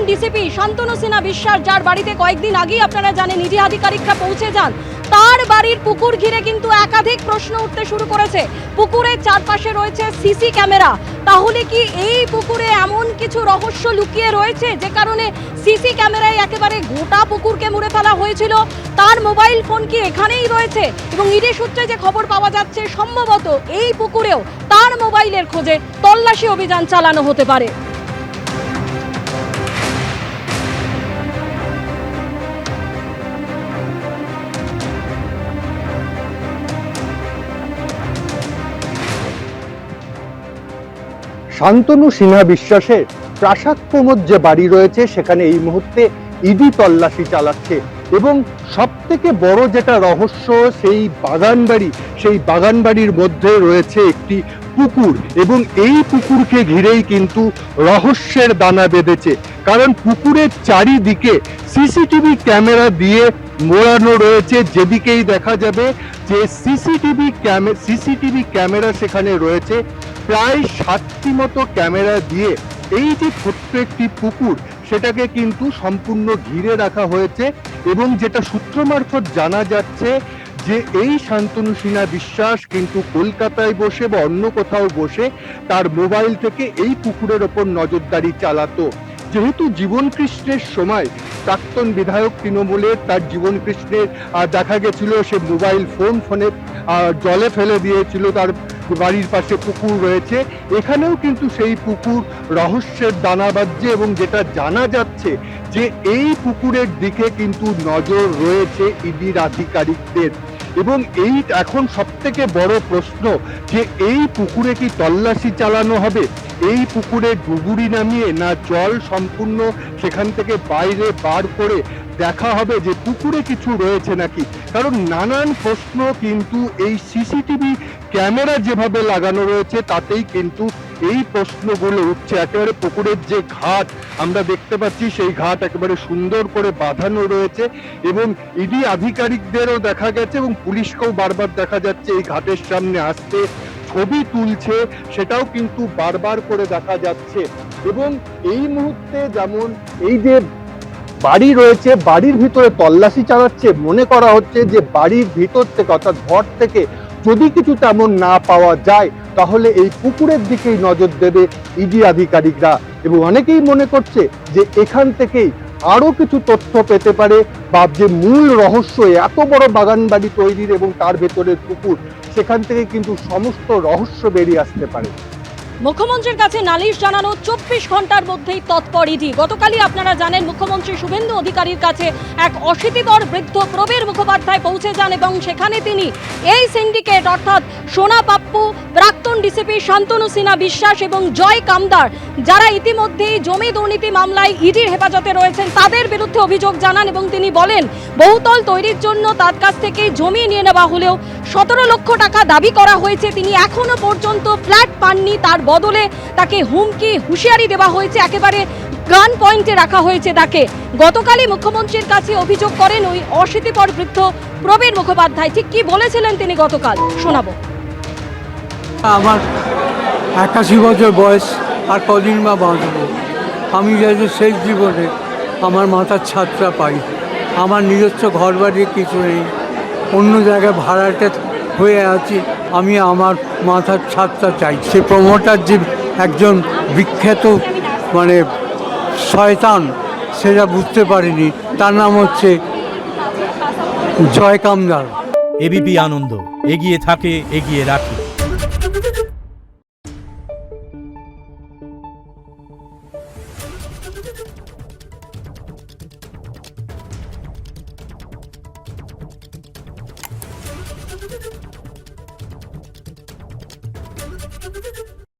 DCP Shantanu Sinha বিশ্বাস, যার বাড়িতে কয়েকদিন আগেই আপনারা জানেন ইডি আধিকারিকরা পৌঁছে যান, তার বাড়ির পুকুর ঘিরে কিন্তু একাধিক প্রশ্ন উঠতে শুরু করেছে। পুকুরের চারপাশে রয়েছে সিসি ক্যামেরা। তাহলে কি এই পুকুরে এমন কিছু রহস্য লুকিয়ে রয়েছে যে কারণে সিসি ক্যামেরায় একেবারে গোটা পুকুরকে মুড়ে ফেলা হয়েছিল? তার মোবাইল ফোন কি এখানেই রয়েছে? এবং ইডি সূত্রে যে খবর পাওয়া যাচ্ছে, সম্ভবত এই পুকুরেও তার মোবাইলের খোঁজে তল্লাশি অভিযান চালানো হতে পারে। শান্তনু সিনহা বিশ্বাসের প্রাসাদ প্রমোদ যে বাড়ি রয়েছে সেখানে এই মুহূর্তে ইডি তল্লাশি চালাচ্ছে এবং সব থেকে বড় যেটা রহস্য, সেই বাগান বাড়ির মধ্যে রয়েছে একটি পুকুর এবং এই পুকুরকে ঘিরেই কিন্তু রহস্যের দানা বেঁধেছে। কারণ পুকুরের চারিদিকে সিসিটিভি ক্যামেরা দিয়ে মোড়ানো রয়েছে, যেদিকেই দেখা যাবে যে সিসিটিভি ক্যামেরা সেখানে রয়েছে। প্রায় 60টি মতো ক্যামেরা দিয়ে এই যে ছোট্ট একটি পুকুর সেটাকে কিন্তু সম্পূর্ণ ঘিরে রাখা হয়েছে এবং যেটা সূত্র মারফত জানা যাচ্ছে যে এই শান্তনু সিনহা বিশ্বাস কিন্তু কলকাতায় বসে বা অন্য কোথাও বসে তার মোবাইল থেকে এই পুকুরের ওপর নজরদারি চালাতো। যেহেতু জীবন কৃষ্ণের সময় প্রাক্তন বিধায়ক তৃণমূলের, তার জীবন কৃষ্ণের দেখা গেছিল সে মোবাইল ফোনে জলে ফেলে দিয়েছিল, তার বাড়ির পাশে পুকুর রয়েছে, এখানেও কিন্তু সেই পুকুর রহস্যের দানা বাঁধছে এবং যেটা জানা যাচ্ছে যে এই পুকুরের দিকে কিন্তু নজর রয়েছে ইডির আধিকারিকদের। এবং এই এখন সব থেকে বড় প্রশ্ন যে এই পুকুরে কি তল্লাশি চালানো হবে? এই পুকুরে ডুবুরি নামিয়ে না জল সম্পূর্ণ সেখান থেকে বাইরে বার করে দেখা হবে যে পুকুরে কিছু রয়েছে নাকি? কারণ নানান প্রশ্ন কিন্তু এই সিসিটিভি ক্যামেরা যেভাবে লাগানো রয়েছে তাতেই কিন্তু এই প্রশ্নগুলো উঠছে। একেবারে পুকুরের যে ঘাট আমরা দেখতে পাচ্ছি সেই ঘাট একেবারে সুন্দর করে বাঁধানো রয়েছে এবং ইডি আধিকারিকদেরও দেখা গেছে এবং পুলিশকেও বারবার দেখা যাচ্ছে এই ঘাটের সামনে আসতে, ছবি তুলছে, সেটাও কিন্তু বারবার করে দেখা যাচ্ছে। এবং এই মুহূর্তে যেমন এই যে বাড়ি রয়েছে, বাড়ির ভিতরে তল্লাশি চালাচ্ছে, মনে করা হচ্ছে যে বাড়ির ভিতর থেকে অর্থাৎ ঘর থেকে যদি কিছু তেমন না পাওয়া যায় তাহলে এই পুকুরের দিকেই নজর দেবে ইডি আধিকারিকরা। এবং অনেকেই মনে করছে যে এখান থেকেই আরো কিছু তথ্য পেতে পারে বা যে মূল রহস্য এত বড় বাগান বাড়ি তৈরির এবং তার ভেতরের পুকুর, সেখান থেকে কিন্তু সমস্ত রহস্য বেরিয়ে আসতে পারে। মুখ্যমন্ত্রীর কাছে নালিশ জানানো 24 ঘন্টার মধ্যেই তৎপর ইডি। গতকালই আপনারা জানেন মুখ্যমন্ত্রী শুভেন্দু অধিকারীর কাছে এক অশীতিপর বৃদ্ধ প্রবীর মুখোপাধ্যায় পৌঁছে যান এবং সেখানে তিনি এই সিন্ডিকেট অর্থাৎ সোনা পাপ্পু, প্রাক্তন ডিসিপি শান্তনু সিনহা বিশ্বাস এবং জয় কামদার, যারা ইতিমধ্যেই জমি দুর্নীতি মামলায় ইডির হেফাজতে রয়েছেন, তাদের বিরুদ্ধে অভিযোগ জানান এবং তিনি বলেন বহুতল তৈরির জন্য তার কাছ থেকে জমি নিয়ে নেওয়া হলেও 17 লক্ষ টাকা দাবি করা হয়েছে। তিনি এখনো পর্যন্ত ফ্ল্যাট পাননি, তার বদলে তাকে হুমকি হুঁশিয়ারি দেওয়া হয়েছে, একেবারে গান পয়েন্টে রাখা হয়েছে তাকে। গতকালই মুখ্যমন্ত্রীর কাছে অভিযোগ করেন ওই অশীতিপর বৃদ্ধ প্রবীর মুখোপাধ্যায়। ঠিক কি বলেছিলেন তিনি গতকাল শোনাবো। আমার 81 বছর বয়স, আর কদিন বা বাঁচব। আমি যাতে শেষ জীবনে আমার মাথার ছাদটা পাই। আমার নিজস্ব ঘর বাড়ি কিছু নেই, অন্য জায়গায় ভাড়াটে হয়ে আছি। আমি আমার মাথার ছাদটা চাই। সে প্রমোটার যে একজন বিখ্যাত শয়তান, সেটা বুঝতে পারিনি। তার নাম হচ্ছে জয় কামদার। এবিপি আনন্দ, এগিয়ে থাকে, এগিয়ে রাখে। Thank you.